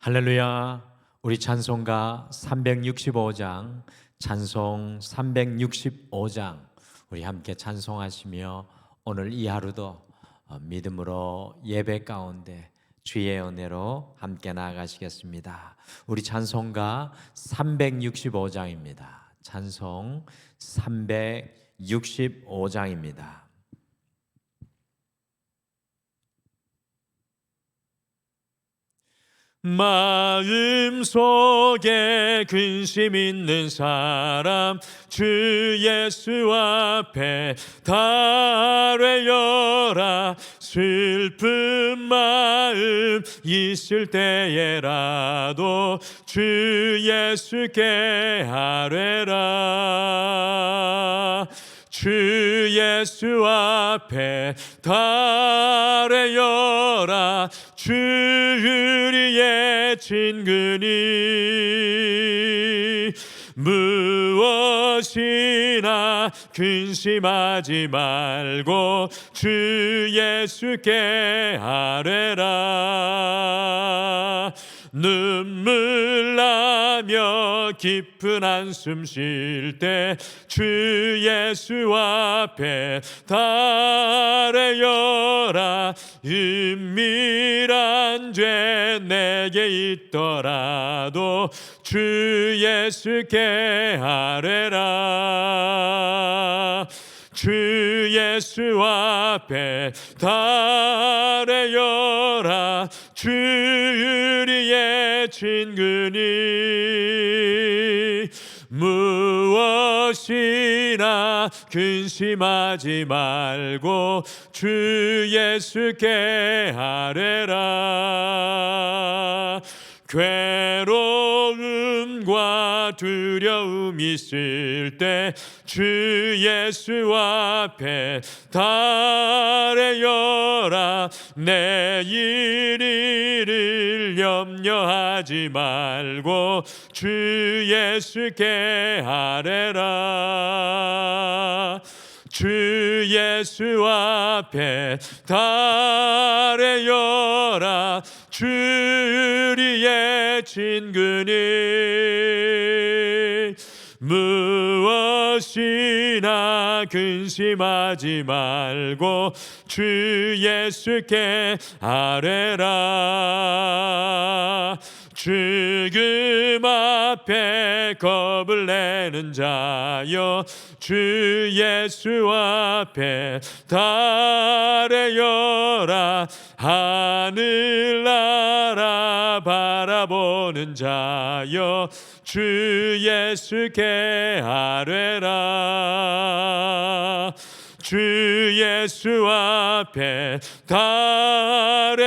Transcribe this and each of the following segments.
할렐루야. 우리 찬송가 365장, 찬송 365장 우리 함께 찬송하시며 오늘 이 하루도 믿음으로 예배 가운데 주의 은혜로 함께 나아가시겠습니다. 우리 찬송가 365장입니다. 찬송 365장입니다. 마음속에 근심 있는 사람 주 예수 앞에 달래어라. 슬픈 마음 있을 때에라도 주 예수께 아뢰라. 주 예수 앞에 달래어라. 주 우리의 친근이 무엇이나 근심하지 말고 주 예수께 아뢰라. 눈물 나며 깊은 한숨 쉴 때 주 예수 앞에 달래어라. 은밀한 죄 내게 있더라도 주 예수께 아뢰라. 주 예수 앞에 달래어라. 주 우리의 친근이 무엇이나 근심하지 말고 주 예수께 아뢰라. 괴로움과 두려움 있을 때 주 예수 앞에 달래어라. 내일 일을 염려하지 말고 주 예수께 아뢰라. 주 예수 앞에 달래어라. 주 우리의 친근이 무엇이나 근심하지 말고 주 예수께 아뢰라. 죽음 앞에 겁을 내는 자여 주 예수 앞에 달래어라. 하늘나라 바라보는 자여 주 예수께 아뢰라. 주 예수 앞에 달래어라.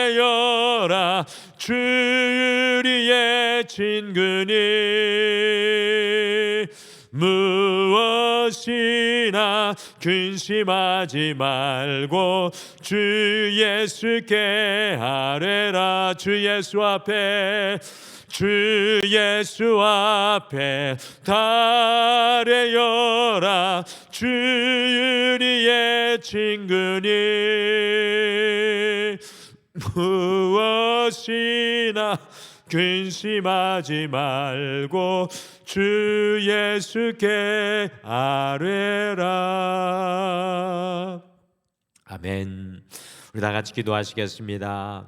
주 우리의 친근이 무엇이나 근심하지 말고 주 예수께 아뢰라. 주 예수 앞에 주 예수 앞에 달래어라. 주 우리의 친근이 무엇이나 근심하지 말고 주 예수께 아뢰라. 아멘. 우리 다 같이 기도하시겠습니다.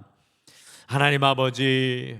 하나님 아버지,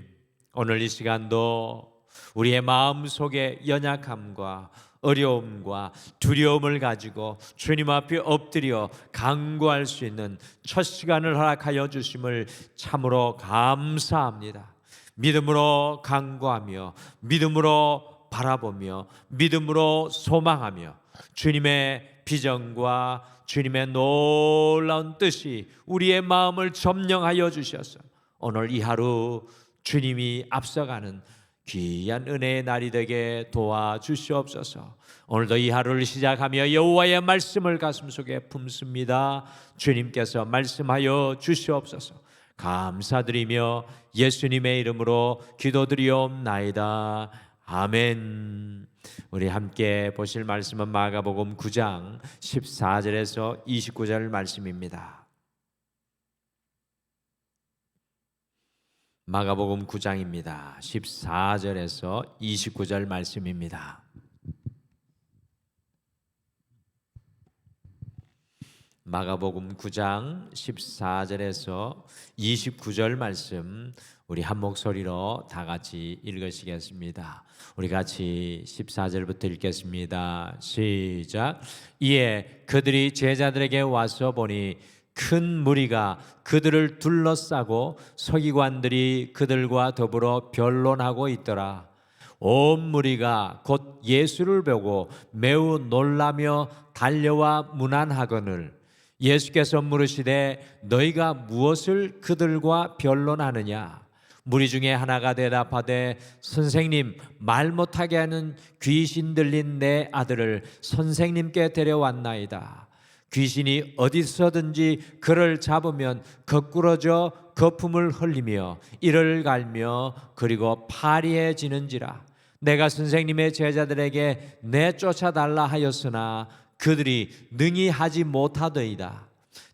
오늘 이 시간도 우리의 마음속에 연약함과 어려움과 두려움을 가지고 주님 앞에 엎드려 간구할 수 있는 첫 시간을 허락하여 주심을 참으로 감사합니다. 믿음으로 간구하며 믿음으로 바라보며 믿음으로 소망하며 주님의 비전과 주님의 놀라운 뜻이 우리의 마음을 점령하여 주셔서 오늘 이 하루 주님이 앞서가는 귀한 은혜의 날이 되게 도와주시옵소서. 오늘도 이 하루를 시작하며 여호와의 말씀을 가슴속에 품습니다. 주님께서 말씀하여 주시옵소서. 감사드리며 예수님의 이름으로 기도드리옵나이다. 아멘. 우리 함께 보실 말씀은 마가복음 9장 14절에서 29절 말씀입니다. 마가복음 9장입니다. 14절에서 29절 말씀입니다. 마가복음 9장 14절에서 29절 말씀 우리 한 목소리로 다 같이 읽으시겠습니다. 우리 같이 14절부터 읽겠습니다. 시작. 이에 그들이 제자들에게 와서 보니 큰 무리가 그들을 둘러싸고 서기관들이 그들과 더불어 변론하고 있더라. 온 무리가 곧 예수를 보고 매우 놀라며 달려와 문안하거늘 예수께서 물으시되 너희가 무엇을 그들과 변론하느냐? 무리 중에 하나가 대답하되 선생님, 말 못하게 하는 귀신 들린 내 아들을 선생님께 데려왔나이다. 귀신이 어디서든지 그를 잡으면 거꾸러져 거품을 흘리며 이를 갈며 그리고 파리해지는지라. 내가 선생님의 제자들에게 내쫓아달라 하였으나 그들이 능히 하지 못하더이다.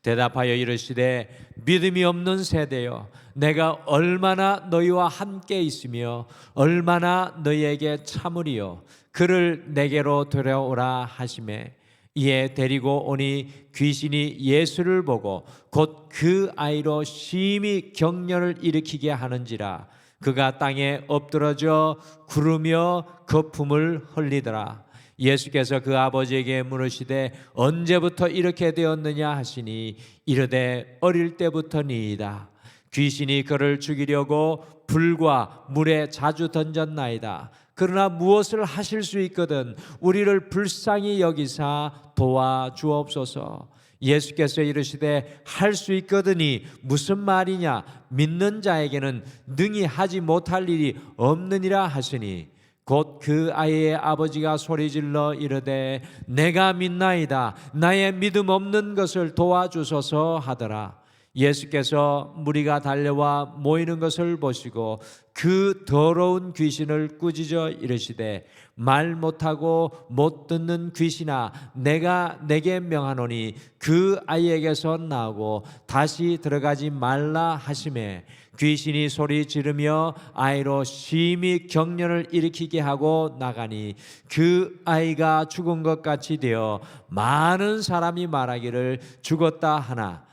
대답하여 이르시되 믿음이 없는 세대여, 내가 얼마나 너희와 함께 있으며 얼마나 너희에게 참으리요. 그를 내게로 데려오라 하시매 이에 데리고 오니 귀신이 예수를 보고 곧 그 아이로 심히 경련을 일으키게 하는지라. 그가 땅에 엎드러져 구르며 거품을 흘리더라. 예수께서 그 아버지에게 물으시되 언제부터 이렇게 되었느냐 하시니 이르되 어릴 때부터니이다. 귀신이 그를 죽이려고 불과 물에 자주 던졌나이다. 그러나 무엇을 하실 수 있거든 우리를 불쌍히 여기사 도와주옵소서. 예수께서 이르시되 할 수 있거든이 무슨 말이냐? 믿는 자에게는 능히 하지 못할 일이 없느니라 하시니 곧 그 아이의 아버지가 소리질러 이르되 내가 믿나이다. 나의 믿음 없는 것을 도와주소서 하더라. 예수께서 무리가 달려와 모이는 것을 보시고 그 더러운 귀신을 꾸짖어 이르시되 말 못하고 못 듣는 귀신아, 내가 내게 명하노니 그 아이에게서 나오고 다시 들어가지 말라 하시매 귀신이 소리 지르며 아이로 심히 경련을 일으키게 하고 나가니 그 아이가 죽은 것 같이 되어 많은 사람이 말하기를 죽었다 하나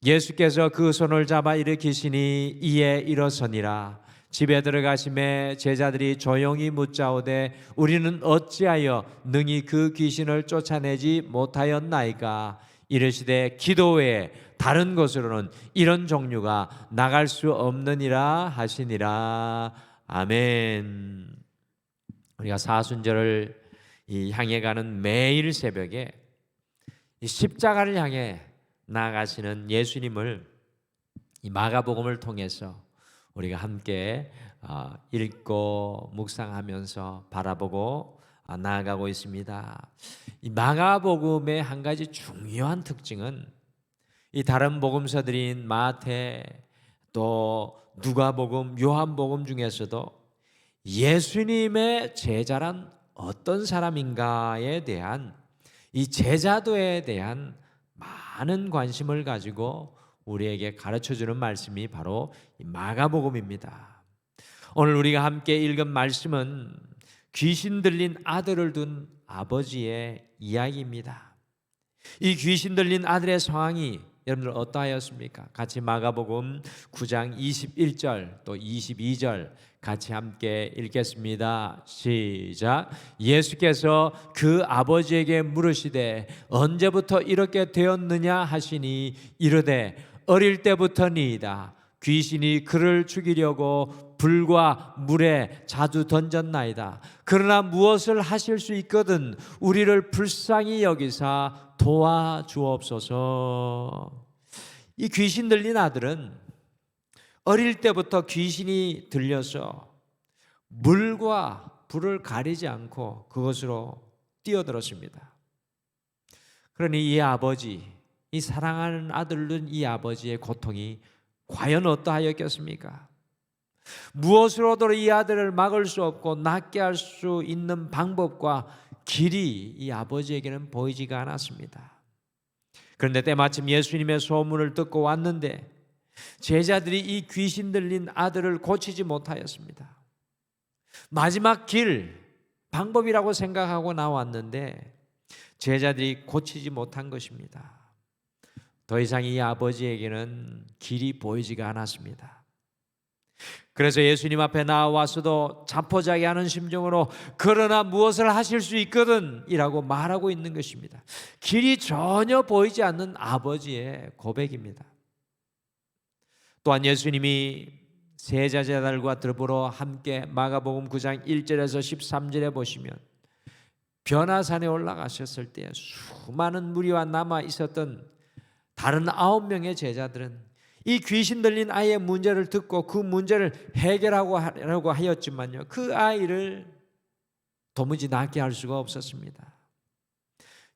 예수께서 그 손을 잡아 일으키시니 이에 일어서니라. 집에 들어가심에 제자들이 조용히 묻자오되 우리는 어찌하여 능히 그 귀신을 쫓아내지 못하였나이까? 이르시되 기도 외에 다른 곳으로는 이런 종류가 나갈 수 없느니라 하시니라. 아멘. 우리가 사순절을 향해 가는 매일 새벽에 이 십자가를 향해 나아가시는 예수님을 이 마가복음을 통해서 우리가 함께 읽고 묵상하면서 바라보고 나아가고 있습니다. 이 마가복음의 한 가지 중요한 특징은 이 다른 복음서들인 마태 또 누가복음, 요한복음 중에서도 예수님의 제자란 어떤 사람인가에 대한 이 제자도에 대한 많은 관심을 가지고 우리에게 가르쳐주는 말씀이 바로 마가복음입니다. 오늘 우리가 함께 읽은 말씀은 귀신 들린 아들을 둔 아버지의 이야기입니다. 이 귀신 들린 아들의 상황이 여러분들 어떠하였습니까? 같이 마가복음 9장 21절 또 22절 같이 함께 읽겠습니다. 시작. 예수께서 그 아버지에게 물으시되 언제부터 이렇게 되었느냐 하시니 이르되 어릴 때부터니이다. 귀신이 그를 죽이려고 불과 물에 자주 던졌나이다. 그러나 무엇을 하실 수 있거든 우리를 불쌍히 여기사 도와주옵소서. 이 귀신 들린 아들은 어릴 때부터 귀신이 들려서 물과 불을 가리지 않고 그것으로 뛰어들었습니다. 그러니 이 아버지, 이 사랑하는 아들은 이 아버지의 고통이 과연 어떠하였겠습니까? 무엇으로도 이 아들을 막을 수 없고 낫게 할 수 있는 방법과 길이 이 아버지에게는 보이지가 않았습니다. 그런데 때마침 예수님의 소문을 듣고 왔는데 제자들이 이 귀신 들린 아들을 고치지 못하였습니다. 마지막 길, 방법이라고 생각하고 나왔는데 제자들이 고치지 못한 것입니다. 더 이상 이 아버지에게는 길이 보이지가 않았습니다. 그래서 예수님 앞에 나와서도 자포자기하는 심정으로 그러나 무엇을 하실 수 있거든 이라고 말하고 있는 것입니다. 길이 전혀 보이지 않는 아버지의 고백입니다. 또한 예수님이 세 제자들과 더불어 함께 마가복음 9장 1절에서 13절에 보시면 변화산에 올라가셨을 때 수많은 무리와 남아 있었던 다른 9명의 제자들은 이 귀신 들린 아이의 문제를 듣고 그 문제를 해결하고 하려고 하였지만요, 그 아이를 도무지 낫게 할 수가 없었습니다.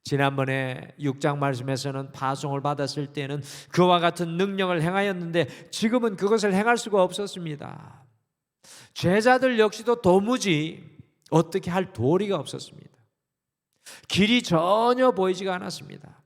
지난번에 6장 말씀에서는 파송을 받았을 때는 그와 같은 능력을 행하였는데 지금은 그것을 행할 수가 없었습니다. 제자들 역시도 도무지 어떻게 할 도리가 없었습니다. 길이 전혀 보이지가 않았습니다.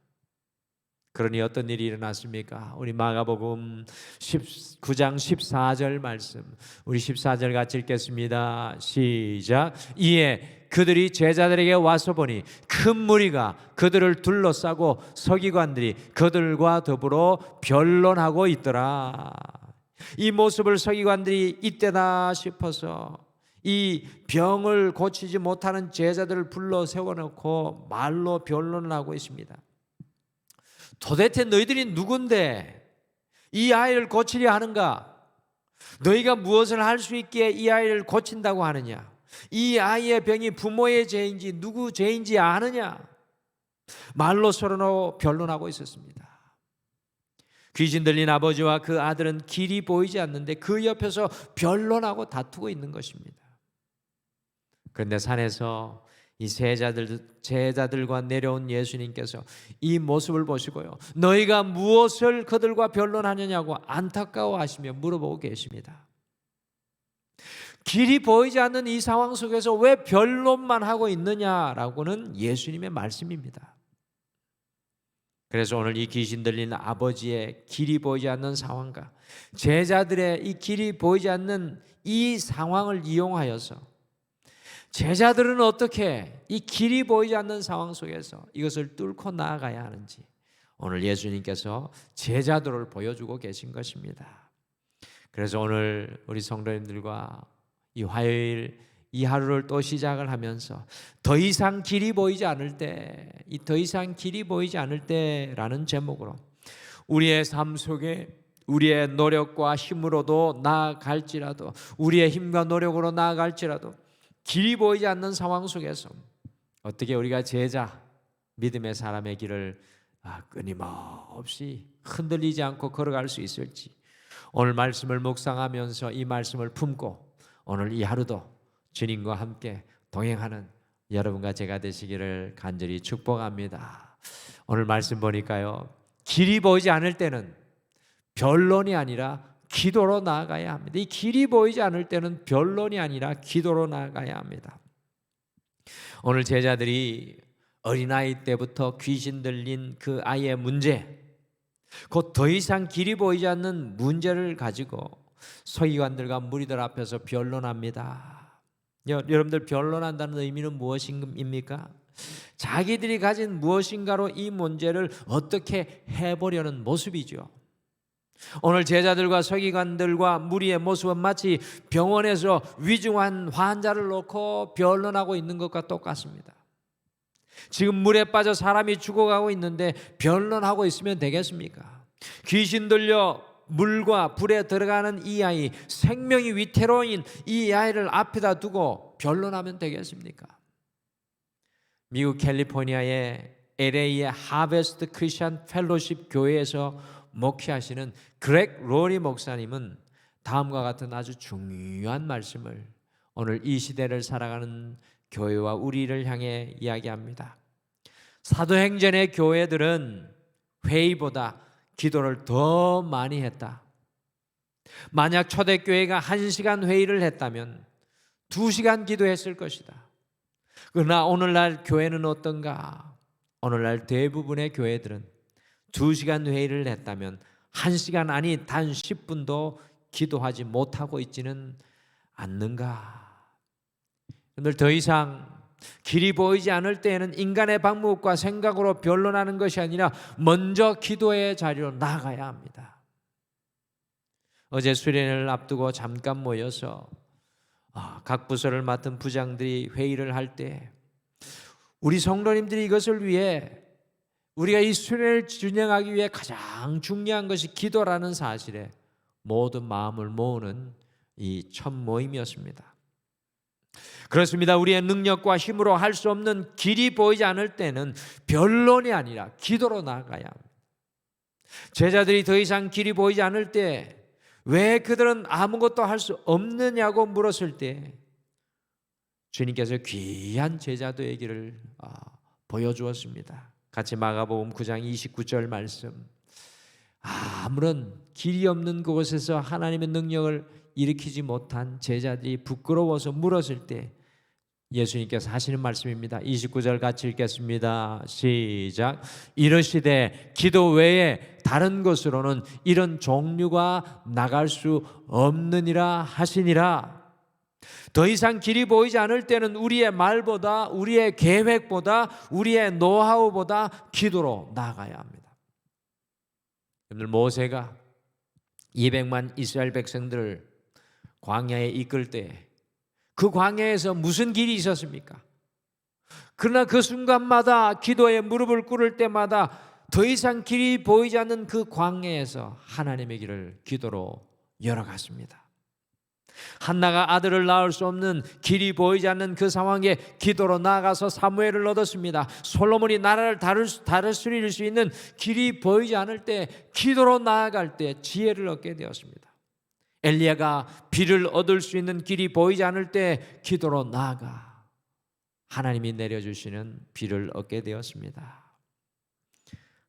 그러니 어떤 일이 일어났습니까? 우리 마가복음 19장 14절 말씀, 우리 14절 같이 읽겠습니다. 시작. 이에 그들이 제자들에게 와서 보니 큰 무리가 그들을 둘러싸고 서기관들이 그들과 더불어 변론하고 있더라. 이 모습을 서기관들이 이때다 싶어서 이 병을 고치지 못하는 제자들을 불러 세워놓고 말로 변론을 하고 있습니다. 도대체 너희들이 누군데 이 아이를 고치려 하는가? 너희가 무엇을 할 수 있기에 이 아이를 고친다고 하느냐? 이 아이의 병이 부모의 죄인지 누구 죄인지 아느냐? 말로 서로 변론하고 있었습니다. 귀신 들린 아버지와 그 아들은 길이 보이지 않는데 그 옆에서 변론하고 다투고 있는 것입니다. 그런데 산에서 이 제자들과 내려온 예수님께서 이 모습을 보시고요, 너희가 무엇을 그들과 변론하느냐고 안타까워하시며 물어보고 계십니다. 길이 보이지 않는 이 상황 속에서 왜 변론만 하고 있느냐라고는 예수님의 말씀입니다. 그래서 오늘 이 귀신 들린 아버지의 길이 보이지 않는 상황과 제자들의 이 길이 보이지 않는 이 상황을 이용하여서 제자들은 어떻게 이 길이 보이지 않는 상황 속에서 이것을 뚫고 나아가야 하는지 오늘 예수님께서 제자들을 보여주고 계신 것입니다. 그래서 오늘 우리 성도님들과 이 화요일 이 하루를 또 시작을 하면서 더 이상 길이 보이지 않을 때, 이 더 이상 길이 보이지 않을 때라는 제목으로 우리의 삶 속에 우리의 노력과 힘으로도 나아갈지라도, 우리의 힘과 노력으로 나아갈지라도 길이 보이지 않는 상황 속에서 어떻게 우리가 제자, 믿음의 사람의 길을 끊임없이 흔들리지 않고 걸어갈 수 있을지 오늘 말씀을 묵상하면서 이 말씀을 품고 오늘 이 하루도 주님과 함께 동행하는 여러분과 제가 되시기를 간절히 축복합니다. 오늘 말씀 보니까요, 길이 보이지 않을 때는 변론이 아니라 기도로 나아가야 합니다. 이 길이 보이지 않을 때는 변론이 아니라 기도로 나아가야 합니다. 오늘 제자들이 어린아이 때부터 귀신 들린 그 아이의 문제, 곧 더 이상 길이 보이지 않는 문제를 가지고 서기관들과 무리들 앞에서 변론합니다. 여러분들, 변론한다는 의미는 무엇입니까? 자기들이 가진 무엇인가로 이 문제를 어떻게 해보려는 모습이죠. 오늘 제자들과 서기관들과 무리의 모습은 마치 병원에서 위중한 환자를 놓고 변론하고 있는 것과 똑같습니다. 지금 물에 빠져 사람이 죽어가고 있는데 변론하고 있으면 되겠습니까? 귀신 들려 물과 불에 들어가는 이 아이, 생명이 위태로운 이 아이를 앞에다 두고 변론하면 되겠습니까? 미국 캘리포니아의 LA의 하베스트 크리스천 펠로십 교회에서 목회하시는 그렉 로리 목사님은 다음과 같은 아주 중요한 말씀을 오늘 이 시대를 살아가는 교회와 우리를 향해 이야기합니다. 사도행전의 교회들은 회의보다 기도를 더 많이 했다. 만약 초대교회가 1시간 회의를 했다면 2시간 기도했을 것이다. 그러나 오늘날 교회는 어떤가? 오늘날 대부분의 교회들은 2시간 회의를 했다면 1시간 아니 단 10분도 기도하지 못하고 있지는 않는가? 오늘 더 이상 길이 보이지 않을 때에는 인간의 방법과 생각으로 변론하는 것이 아니라 먼저 기도의 자리로 나아가야 합니다. 어제 수련회를 앞두고 잠깐 모여서 각 부서를 맡은 부장들이 회의를 할 때 우리 성도님들이 이것을 위해 우리가 이 수련회를 진행하기 위해 가장 중요한 것이 기도라는 사실에 모든 마음을 모으는 이 첫 모임이었습니다. 그렇습니다. 우리의 능력과 힘으로 할 수 없는 길이 보이지 않을 때는 변론이 아니라 기도로 나아가야 합니다. 제자들이 더 이상 길이 보이지 않을 때 왜 그들은 아무것도 할 수 없느냐고 물었을 때 주님께서 귀한 제자도의 길을 보여주었습니다. 같이 마가복음 9장 29절 말씀. 아무런 길이 없는 그곳에서 하나님의 능력을 일으키지 못한 제자들이 부끄러워서 물었을 때 예수님께서 하시는 말씀입니다. 29절 같이 읽겠습니다. 시작. 이르시되 기도 외에 다른 것으로는 이런 종류가 나갈 수 없느니라 하시니라. 더 이상 길이 보이지 않을 때는 우리의 말보다, 우리의 계획보다, 우리의 노하우보다 기도로 나아가야 합니다. 오늘 모세가 200만 이스라엘 백성들을 광야에 이끌 때 그 광야에서 무슨 길이 있었습니까? 그러나 그 순간마다 기도에 무릎을 꿇을 때마다 더 이상 길이 보이지 않는 그 광야에서 하나님의 길을 기도로 열어갔습니다. 한나가 아들을 낳을 수 없는 길이 보이지 않는 그 상황에 기도로 나아가서 사무엘을 얻었습니다. 솔로몬이 나라를 다스릴 수 있는 길이 보이지 않을 때 기도로 나아갈 때 지혜를 얻게 되었습니다. 엘리야가 비를 얻을 수 있는 길이 보이지 않을 때 기도로 나아가 하나님이 내려주시는 비를 얻게 되었습니다.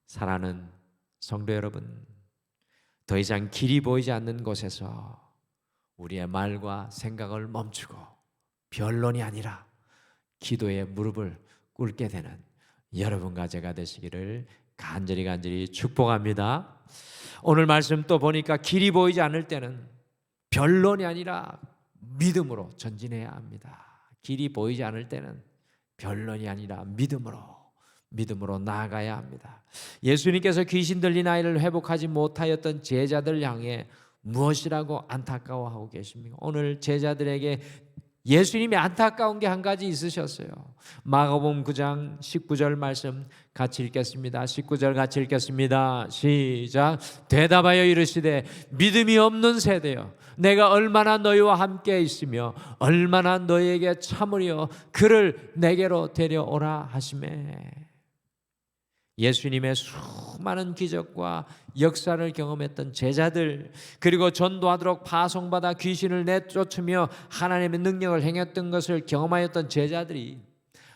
사랑하는 성도 여러분, 더 이상 길이 보이지 않는 곳에서 우리의 말과 생각을 멈추고 변론이 아니라 기도에 무릎을 꿇게 되는 여러분과 제가 되시기를 간절히 축복합니다. 오늘 말씀 또 보니까 길이 보이지 않을 때는 변론이 아니라 믿음으로 전진해야 합니다. 길이 보이지 않을 때는 변론이 아니라 믿음으로 나아가야 합니다. 예수님께서 귀신 들린 아이를 회복하지 못하였던 제자들 향해 무엇이라고 안타까워하고 계십니까? 오늘 제자들에게 예수님이 안타까운 게 한 가지 있으셨어요. 마가복음 9장 19절 말씀 같이 읽겠습니다. 19절 같이 읽겠습니다. 시작. 대답하여 이르시되 믿음이 없는 세대여, 내가 얼마나 너희와 함께 있으며 얼마나 너희에게 참으려 그를 내게로 데려오라 하시매. 예수님의 수많은 기적과 역사를 경험했던 제자들, 그리고 전도하도록 파송받아 귀신을 내쫓으며 하나님의 능력을 행했던 것을 경험하였던 제자들이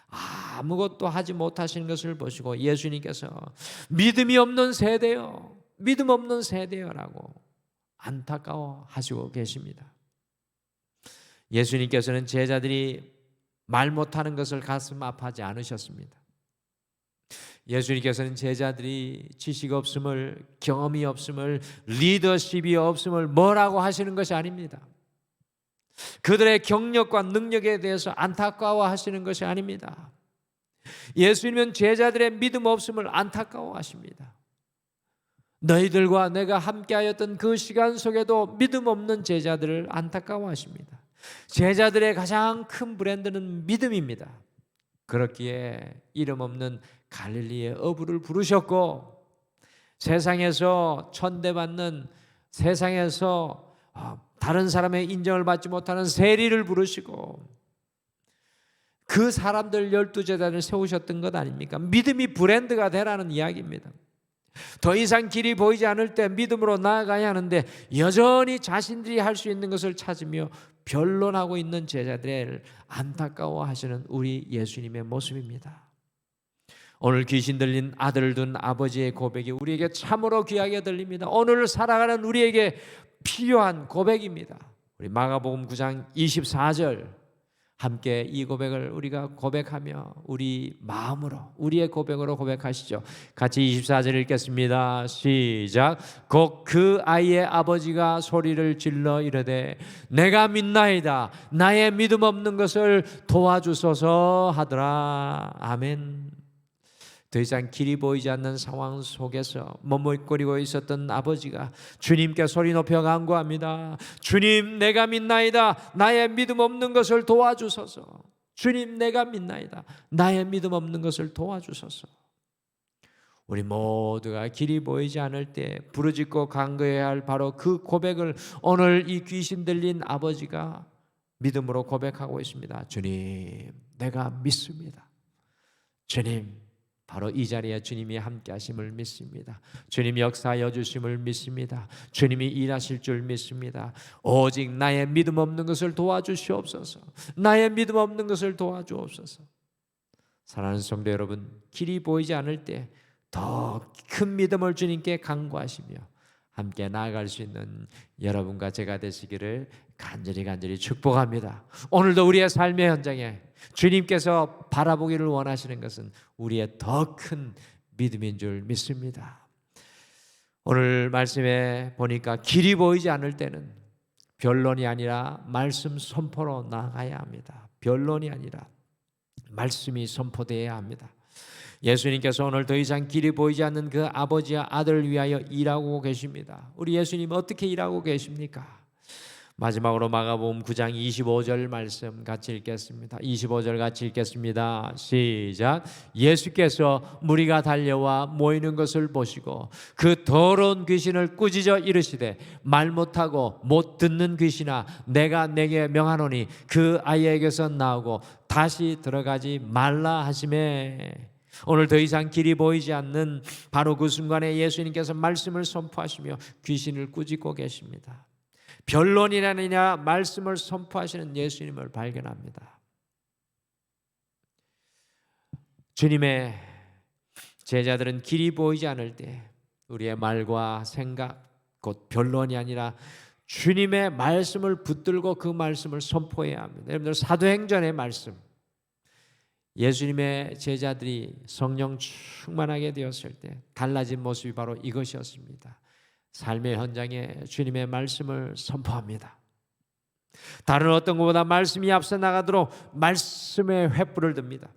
아무것도 하지 못하시는 것을 보시고 예수님께서 믿음이 없는 세대요, 믿음 없는 세대요라고 안타까워하시고 계십니다. 예수님께서는 제자들이 말 못하는 것을 가슴 아파하지 않으셨습니다. 예수님께서는 제자들이 지식 없음을, 경험이 없음을, 리더십이 없음을 뭐라고 하시는 것이 아닙니다. 그들의 경력과 능력에 대해서 안타까워 하시는 것이 아닙니다. 예수님은 제자들의 믿음 없음을 안타까워 하십니다. 너희들과 내가 함께하였던 그 시간 속에도 믿음 없는 제자들을 안타까워 하십니다. 제자들의 가장 큰 브랜드는 믿음입니다. 그렇기에 이름 없는 갈릴리의 어부를 부르셨고, 세상에서 천대받는, 세상에서 다른 사람의 인정을 받지 못하는 세리를 부르시고 그 사람들 12제자를 세우셨던 것 아닙니까? 믿음이 브랜드가 되라는 이야기입니다. 더 이상 길이 보이지 않을 때 믿음으로 나아가야 하는데 여전히 자신들이 할 수 있는 것을 찾으며 변론하고 있는 제자들을 안타까워하시는 우리 예수님의 모습입니다. 오늘 귀신 들린 아들을 둔 아버지의 고백이 우리에게 참으로 귀하게 들립니다. 오늘 살아가는 우리에게 필요한 고백입니다. 우리 마가복음 9장 24절 함께 이 고백을 우리가 고백하며 우리 마음으로 우리의 고백으로 고백하시죠. 같이 24절 읽겠습니다. 시작. 곧 그 아이의 아버지가 소리를 질러 이르되 내가 믿나이다. 나의 믿음 없는 것을 도와주소서 하더라. 아멘. 더 이상 길이 보이지 않는 상황 속에서 머뭇거리고 있었던 아버지가 주님께 소리 높여 간구합니다. 주님, 내가 믿나이다. 나의 믿음 없는 것을 도와주소서. 주님, 내가 믿나이다. 나의 믿음 없는 것을 도와주소서. 우리 모두가 길이 보이지 않을 때 부르짖고 간구해야 할 바로 그 고백을 오늘 이 귀신 들린 아버지가 믿음으로 고백하고 있습니다. 주님, 내가 믿습니다. 주님, 바로 이 자리에 주님이 함께 하심을 믿습니다. 주님이 역사하여 주심을 믿습니다. 주님이 일하실 줄 믿습니다. 오직 나의 믿음 없는 것을 도와주시옵소서. 나의 믿음 없는 것을 도와주옵소서. 사랑하는 성도 여러분, 길이 보이지 않을 때 더 큰 믿음을 주님께 간구하시며 함께 나아갈 수 있는 여러분과 제가 되시기를 간절히 축복합니다. 오늘도 우리의 삶의 현장에 주님께서 바라보기를 원하시는 것은 우리의 더 큰 믿음인 줄 믿습니다. 오늘 말씀에 보니까 길이 보이지 않을 때는 변론이 아니라 말씀 선포로 나가야 합니다. 변론이 아니라 말씀이 선포되어야 합니다. 예수님께서 오늘 더 이상 길이 보이지 않는 그 아버지와 아들을 위하여 일하고 계십니다. 우리 예수님 어떻게 일하고 계십니까? 마지막으로 마가복음 9장 25절 말씀 같이 읽겠습니다. 25절 같이 읽겠습니다. 시작. 예수께서 무리가 달려와 모이는 것을 보시고 그 더러운 귀신을 꾸짖어 이르시되 말 못하고 못 듣는 귀신아 내가 내게 명하노니 그 아이에게서 나오고 다시 들어가지 말라 하시매. 오늘 더 이상 길이 보이지 않는 바로 그 순간에 예수님께서 말씀을 선포하시며 귀신을 꾸짖고 계십니다. 변론이라느냐 말씀을 선포하시는 예수님을 발견합니다. 주님의 제자들은 길이 보이지 않을 때 우리의 말과 생각 곧 변론이 아니라 주님의 말씀을 붙들고 그 말씀을 선포해야 합니다. 여러분들 사도행전의 말씀, 예수님의 제자들이 성령 충만하게 되었을 때 달라진 모습이 바로 이것이었습니다. 삶의 현장에 주님의 말씀을 선포합니다. 다른 어떤 것보다 말씀이 앞서 나가도록 말씀에 횃불을 듭니다.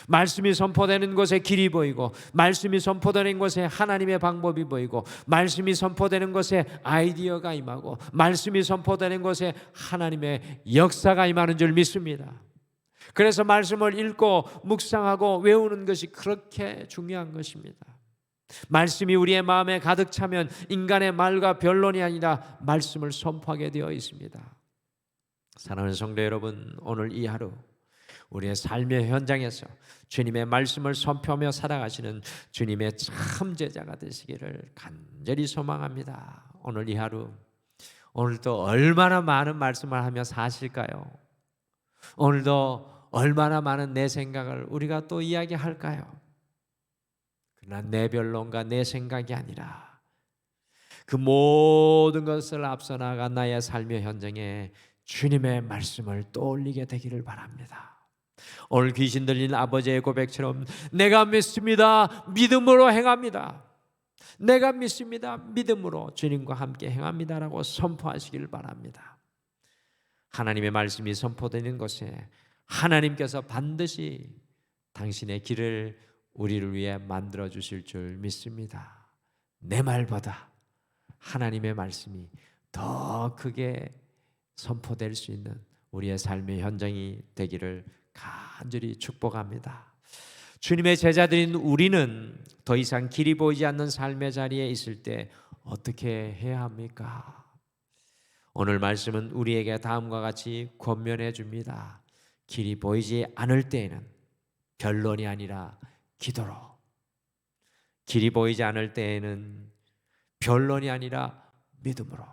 말씀이 선포되는 곳에 길이 보이고, 말씀이 선포되는 곳에 하나님의 방법이 보이고, 말씀이 선포되는 곳에 아이디어가 임하고, 말씀이 선포되는 곳에 하나님의 역사가 임하는 줄 믿습니다. 그래서 말씀을 읽고 묵상하고 외우는 것이 그렇게 중요한 것입니다. 말씀이 우리의 마음에 가득 차면 인간의 말과 변론이 아니라 말씀을 선포하게 되어 있습니다. 사랑하는 성도 여러분, 오늘 이 하루 우리의 삶의 현장에서 주님의 말씀을 선포하며 살아가시는 주님의 참 제자가 되시기를 간절히 소망합니다. 오늘 이 하루, 오늘도 얼마나 많은 말씀을 하며 사실까요? 오늘도 얼마나 많은 내 생각을 우리가 또 이야기할까요? 그러나 내 변론과 내 생각이 아니라 그 모든 것을 앞서 나가 나의 삶의 현장에 주님의 말씀을 떠올리게 되기를 바랍니다. 오늘 귀신 들린 아버지의 고백처럼 내가 믿습니다. 믿음으로 행합니다. 내가 믿습니다. 믿음으로 주님과 함께 행합니다라고 선포하시길 바랍니다. 하나님의 말씀이 선포되는 곳에 하나님께서 반드시 당신의 길을 우리를 위해 만들어 주실 줄 믿습니다. 내 말보다 하나님의 말씀이 더 크게 선포될 수 있는 우리의 삶의 현장이 되기를 간절히 축복합니다. 주님의 제자들인 우리는 더 이상 길이 보이지 않는 삶의 자리에 있을 때 어떻게 해야 합니까? 오늘 말씀은 우리에게 다음과 같이 권면해 줍니다. 길이 보이지 않을 때에는 변론이 아니라 기도로, 길이 보이지 않을 때에는 변론이 아니라 믿음으로,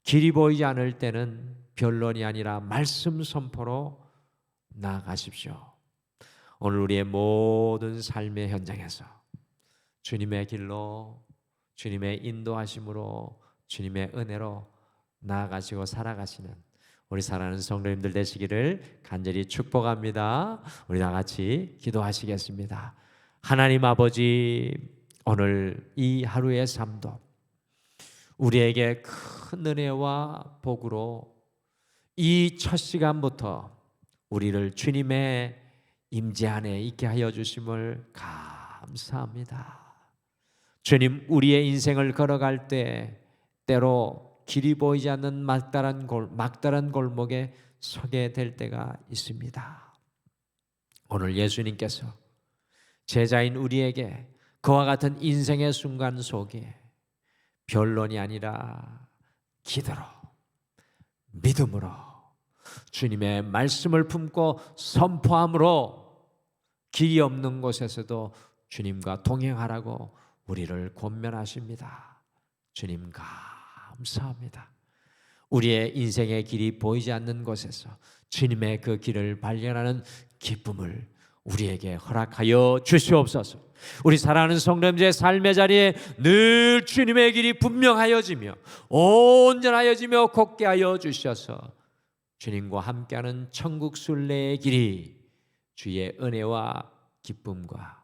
길이 보이지 않을 때는 변론이 아니라 말씀 선포로 나아가십시오. 오늘 우리의 모든 삶의 현장에서 주님의 길로, 주님의 인도하심으로, 주님의 은혜로 나아가시고 살아가시는 우리 사랑하는 성도님들 되시기를 간절히 축복합니다. 우리 다 같이 기도하시겠습니다. 하나님 아버지, 오늘 이 하루의 삶도 우리에게 큰 은혜와 복으로 이 첫 시간부터 우리를 주님의 임재 안에 있게 하여 주심을 감사합니다. 주님, 우리의 인생을 걸어갈 때 때로 길이 보이지 않는 막다른 골목에 서게 될 때가 있습니다. 오늘 예수님께서 제자인 우리에게 그와 같은 인생의 순간 속에 변론이 아니라 기도로, 믿음으로, 주님의 말씀을 품고 선포함으로 길이 없는 곳에서도 주님과 동행하라고 우리를 권면하십니다. 주님 감사합니다. 우리의 인생의 길이 보이지 않는 곳에서 주님의 그 길을 발견하는 기쁨을 우리에게 허락하여 주시옵소서. 우리 사랑하는 성도님들의 삶의 자리에 늘 주님의 길이 분명하여지며 온전하여지며 곱게 하여 주셔서 주님과 함께하는 천국 순례의 길이 주의 은혜와 기쁨과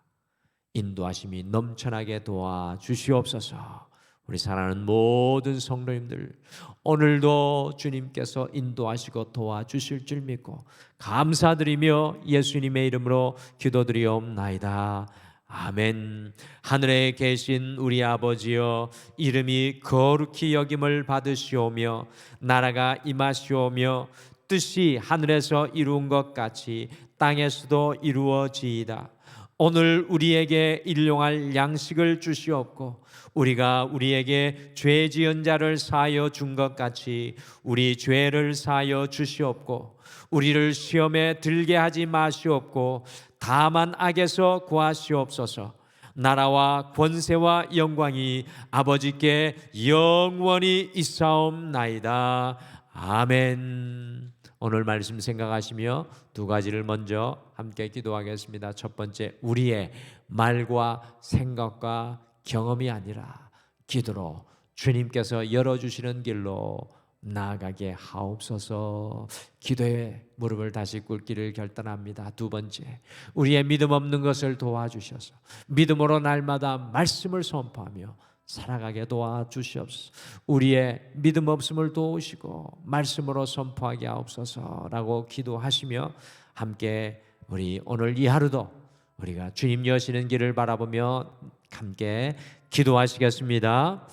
인도하심이 넘쳐나게 도와주시옵소서. 우리 사랑하는 모든 성도님들, 오늘도 주님께서 인도하시고 도와주실 줄 믿고 감사드리며 예수님의 이름으로 기도드리옵나이다. 아멘. 하늘에 계신 우리 아버지여, 이름이 거룩히 여김을 받으시오며 나라가 임하시오며 뜻이 하늘에서 이루은 것 같이 땅에서도 이루어지이다. 오늘 우리에게 일용할 양식을 주시옵고 우리가 우리에게 죄 지은 자를 사하여 준 것 같이 우리 죄를 사하여 주시옵고 우리를 시험에 들게 하지 마시옵고 다만 악에서 구하시옵소서. 나라와 권세와 영광이 아버지께 영원히 있사옵나이다. 아멘. 오늘 말씀 생각하시며 두 가지를 먼저 함께 기도하겠습니다. 첫 번째, 우리의 말과 생각과 경험이 아니라 기도로 주님께서 열어주시는 길로 나아가게 하옵소서. 기도에 무릎을 다시 꿇기를 결단합니다. 두 번째, 우리의 믿음 없는 것을 도와주셔서 믿음으로 날마다 말씀을 선포하며 살아가게 도와주시옵소서. 우리의 믿음 없음을 도우시고 말씀으로 선포하게 하옵소서라고 기도하시며 함께 우리 오늘 이 하루도 우리가 주님 여시는 길을 바라보며 함께 기도하시겠습니다.